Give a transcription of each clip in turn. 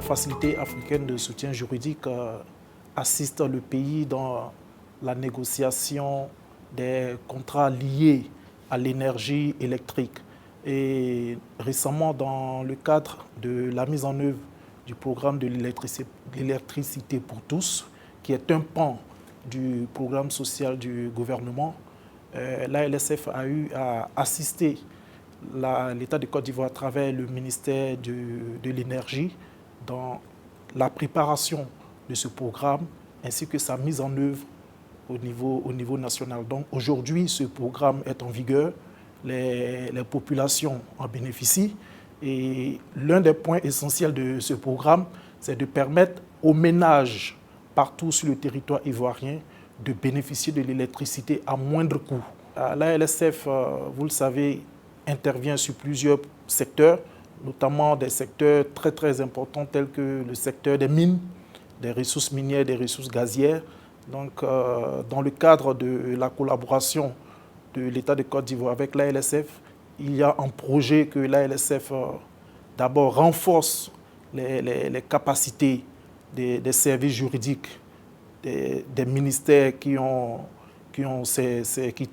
Facilité africaine de soutien juridique assiste le pays dans la négociation des contrats liés à l'énergie électrique. Et récemment, dans le cadre de la mise en œuvre du programme de l'électricité pour tous, qui est un pan du programme social du gouvernement, l'ALSF a eu à assister l'État de Côte d'Ivoire à travers le ministère de l'Énergie dans la préparation de ce programme ainsi que sa mise en œuvre au niveau national. Donc aujourd'hui, ce programme est en vigueur, les populations en bénéficient et l'un des points essentiels de ce programme, c'est de permettre aux ménages partout sur le territoire ivoirien de bénéficier de l'électricité à moindre coût. L'ALSF, vous le savez, intervient sur plusieurs secteurs, notamment des secteurs très importants tels que le secteur des mines, des ressources minières, des ressources gazières. Donc, dans le cadre de la collaboration de l'État de Côte d'Ivoire avec l'ALSF, il y a un projet que l'ALSF d'abord renforce les capacités des services juridiques, des ministères qui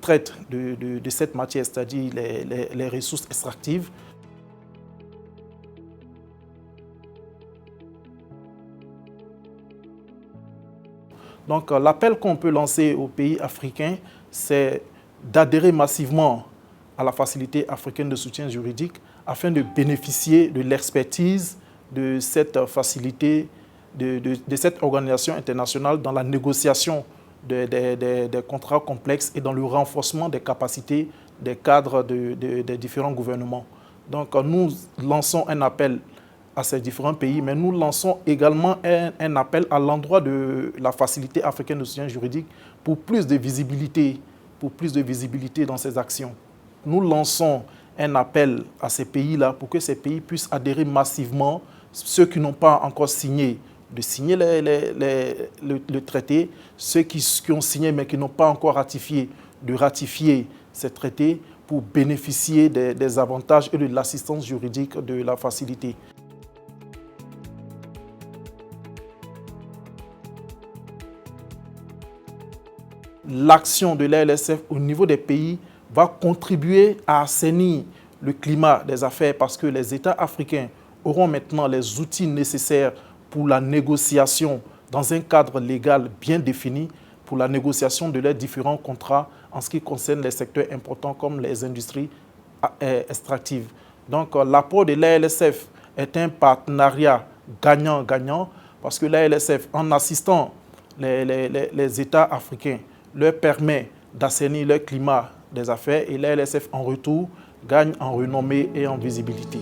traitent de cette matière, c'est-à-dire les ressources extractives. Donc l'appel qu'on peut lancer aux pays africains, c'est d'adhérer massivement à la Facilité africaine de soutien juridique afin de bénéficier de l'expertise de cette facilité, de cette organisation internationale dans la négociation des contrats complexes et dans le renforcement des capacités des cadres des différents gouvernements. Donc nous lançons un appel à ces différents pays, mais nous lançons également un appel à l'endroit de la Facilité africaine de soutien juridique pour plus de visibilité dans ces actions. Nous lançons un appel à ces pays-là pour que ces pays puissent adhérer massivement, ceux qui n'ont pas encore signé, de signer le traité, ceux qui ont signé mais qui n'ont pas encore ratifié, de ratifier ces traités pour bénéficier des avantages et de l'assistance juridique de la facilité. L'action de l'ALSF au niveau des pays va contribuer à assainir le climat des affaires parce que les États africains auront maintenant les outils nécessaires pour la négociation dans un cadre légal bien défini, pour la négociation de leurs différents contrats en ce qui concerne les secteurs importants comme les industries extractives. Donc l'apport de l'ALSF est un partenariat gagnant-gagnant parce que l'ALSF, en assistant les États africains, leur permet d'assainir leur climat des affaires et l'ALSF en retour gagne en renommée et en visibilité.